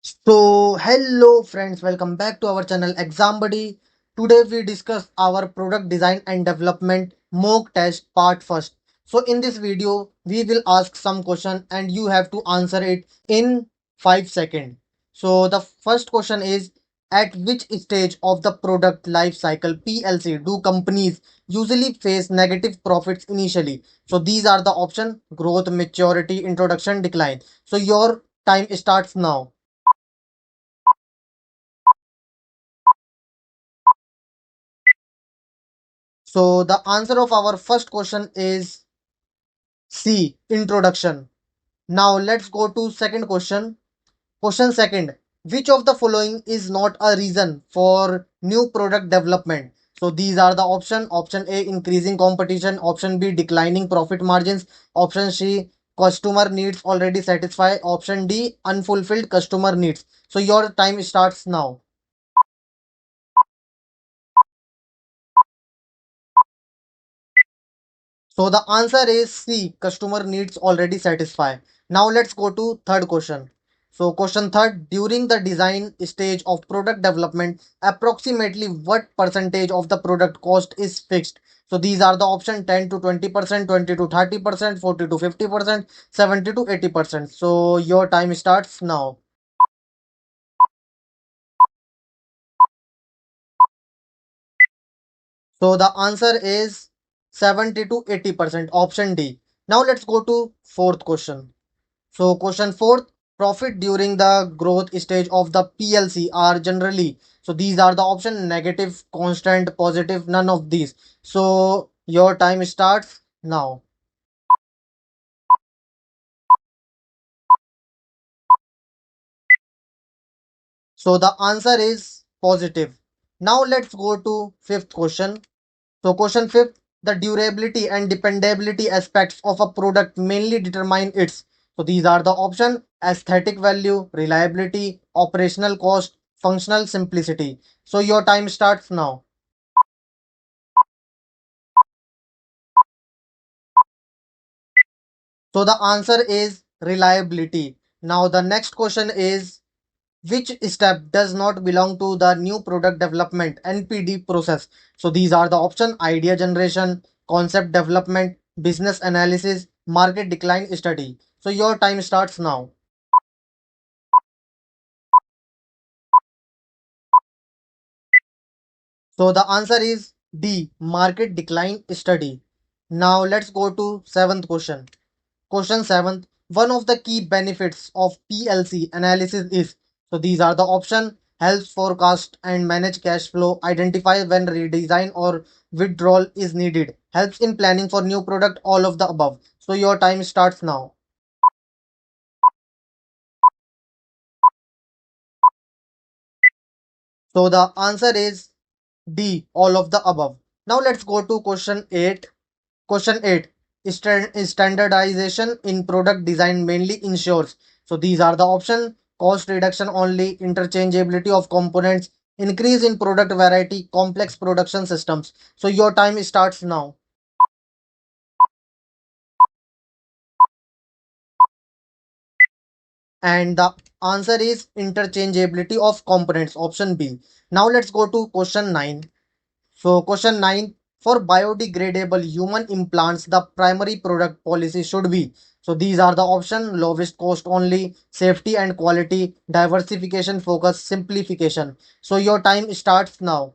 So, hello friends, welcome back to our channel Exam Buddy. Today we discuss our product design and development mock test part first. So, in this video, we will ask some question and you have to answer it in 5 seconds. So, the first question is, at which stage of the product life cycle PLC do companies usually face negative profits initially? So, these are the option: growth, maturity, introduction, decline. So, your time starts now. So the answer of our first question is C, introduction. Now let's go to second question. Question second, which of the following is not a reason for new product development? So these are the option. Option A, increasing competition. Option B, declining profit margins. Option C, customer needs already satisfied. Option D, unfulfilled customer needs. So your time starts now. So the answer is C, customer needs already satisfied. Now let's go to third question. So question third, during the design stage of product development, approximately what percentage of the product cost is fixed? So these are the option: 10 to 20%, 20 to 30%, 40 to 50%, 70 to 80%. So your time starts now. So the answer is 70 to 80%, option D. Now let's go to fourth question. So question fourth, profit during the growth stage of the PLC are generally. So these are the option: negative, constant, positive, none of these. So your time starts now. So the answer is positive. Now let's go to fifth question. So question fifth, the durability and dependability aspects of a product mainly determine its. So these are the option: aesthetic value, reliability, operational cost, functional simplicity. So your time starts now. So the answer is reliability. Now the next question is, which step does not belong to the new product development NPD process? So these are the option: idea generation, concept development, business analysis, market decline study. So your time starts now. So the answer is D, market decline study. Now let's go to seventh question. Question 7. One of the key benefits of PLC analysis is, so these are the option: helps forecast and manage cash flow, identify when redesign or withdrawal is needed, helps in planning for new product, all of the above. So your time starts now. So the answer is D, all of the above. Now let's go to question 8. Question 8. Standardization in product design mainly ensures. So these are the option: cost reduction only, interchangeability of components, increase in product variety, complex production systems. So your time starts now. And the answer is interchangeability of components, option B. Now let's go to question 9. So question 9, for biodegradable human implants, the primary product policy should be. So these are the option: lowest cost only, safety and quality, diversification focus, simplification. So your time starts now.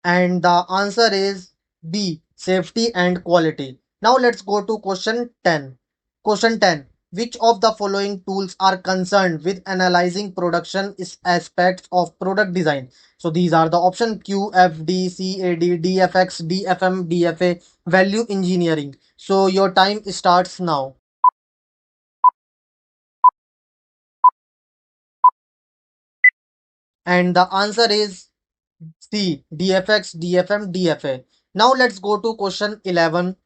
And the answer is B, safety and quality. Now let's go to question 10. Question 10. Which of the following tools are concerned with analyzing production aspects of product design? So these are the option: QFD, CAD, DFX, DFM, DFA, value engineering. So your time starts now. And the answer is C, DFX, DFM, DFA. Now let's go to question 11.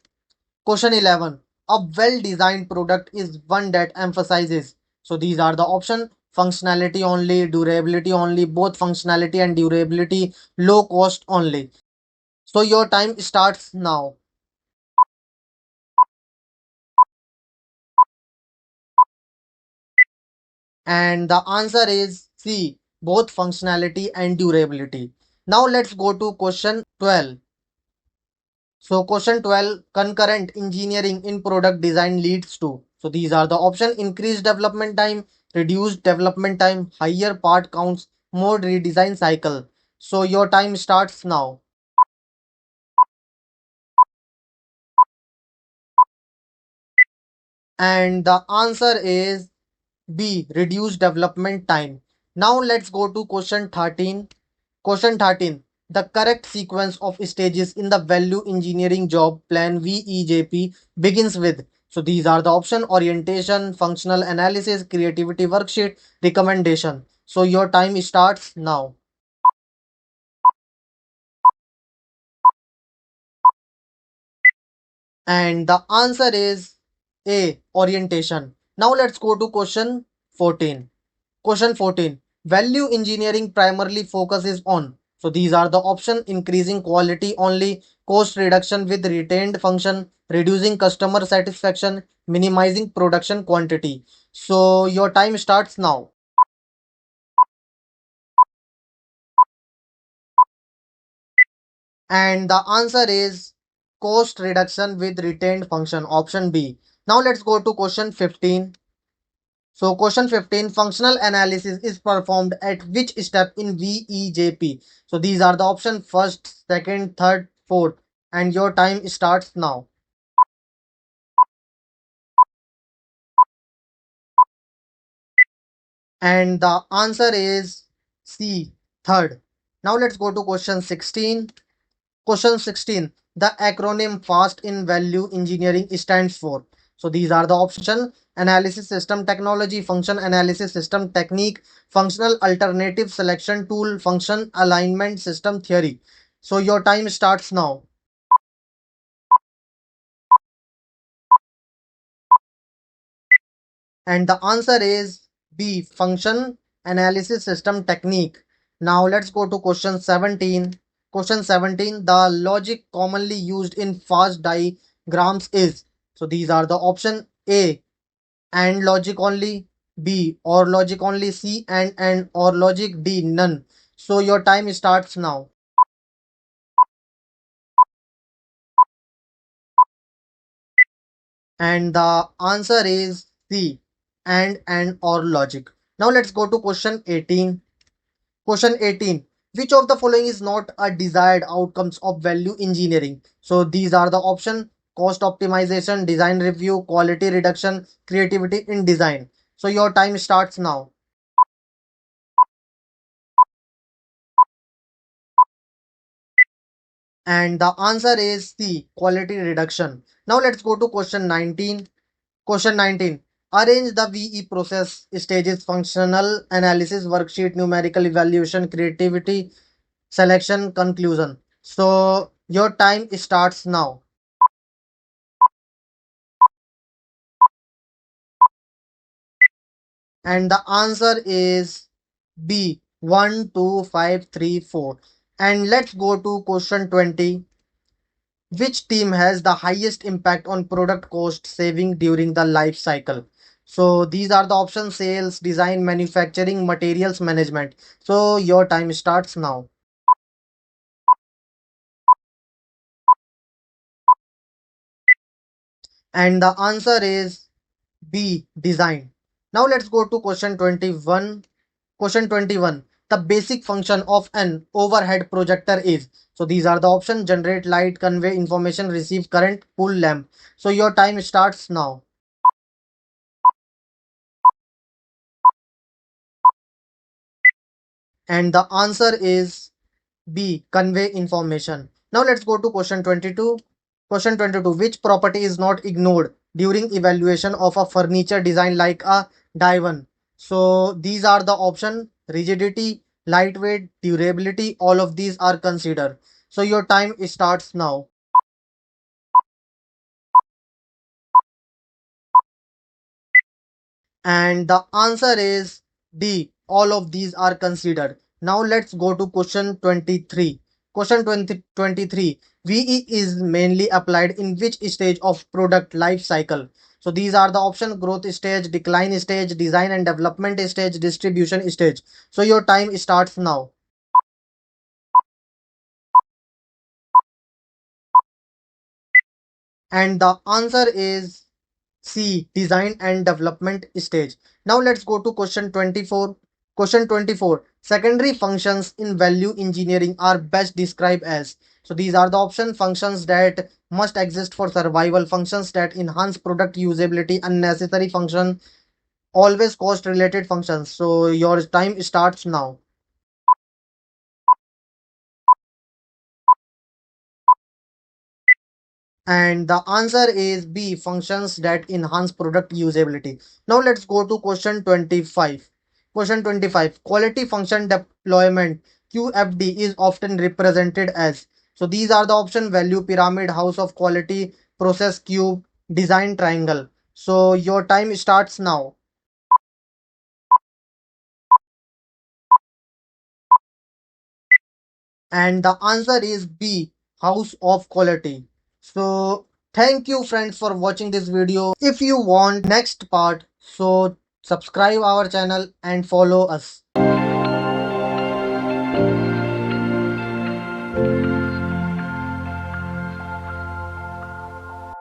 Question 11. A well-designed product is one that emphasizes. So these are the option: functionality only, durability only, both functionality and durability, low cost only. So your time starts now. And the answer is C, both functionality and durability. Now let's go to question 12. So question 12, concurrent engineering in product design leads to. So these are the option: increased development time, reduced development time, higher part counts, more redesign cycle. So your time starts now. And the answer is B, reduced development time. Now let's go to question 13. Question 13. The correct sequence of stages in the value engineering job plan VEJP begins with. So these are the option: orientation, functional analysis, creativity worksheet, recommendation. So your time starts now. And the answer is A, orientation. Now let's go to question 14. Question 14. Value engineering primarily focuses on. So these are the option: increasing quality only, cost reduction with retained function, reducing customer satisfaction, minimizing production quantity. So your time starts now. And the answer is cost reduction with retained function, option B. Now let's go to question 15. So question 15, functional analysis is performed at which step in VEJP? So these are the option: first, second, third, fourth, and your time starts now. And the answer is C, third. Now let's go to question 16. Question 16, the acronym FAST in value engineering stands for. So these are the option: analysis system technology, function analysis system technique, functional alternative selection tool, function alignment system theory. So your time starts now. And the answer is B, function analysis system technique. Now let's go to question 17. Question 17, the logic commonly used in fast diagrams is. So these are the option: A, and logic only; B, or logic only; C, and or logic; D, none. So your time starts now. And the answer is C, and or logic. Now let's go to question 18. Question 18. Which of the following is not a desired outcomes of value engineering? So these are the option: cost optimization, design review, quality reduction, creativity in design. So your time starts now. And the answer is C, quality reduction. Now let's go to question 19. Question 19. Arrange the VE process stages: functional analysis, worksheet, numerical evaluation, creativity, selection, conclusion. So your time starts now. And the answer is B, 1, 2, 5, 3, 4. And let's go to question 20. Which team has the highest impact on product cost saving during the life cycle? So these are the options: sales, design, manufacturing, materials management. So your time starts now. And the answer is B, design. Now let's go to question 21. Question 21. The basic function of an overhead projector is. So these are the options: generate light, convey information, receive current, pull lamp. So your time starts now. And the answer is B, convey information. Now let's go to question 22. Question 22. Which property is not ignored during evaluation of a furniture design like a divan? So these are the option: rigidity, lightweight, durability. All of these are considered. So your time starts now. And the answer is D, all of these are considered. Now let's go to question 23. Question 23. VE is mainly applied in which stage of product life cycle? So these are the option: growth stage, decline stage, design and development stage, distribution stage. So your time starts now. And the answer is C, design and development stage. Now let's go to question 24. Question 24. Secondary functions in value engineering are best described as. So these are the option: functions that must exist for survival, functions that enhance product usability, unnecessary function, always cost related functions. So your time starts now. And the answer is B, functions that enhance product usability. Now let's go to question 25. Question 25. Quality function deployment QFD is often represented as. So these are the option: value pyramid, house of quality, process cube, design triangle. So your time starts now. And the answer is B, house of quality. So thank you friends for watching this video. If you want next part, so subscribe our channel and follow us.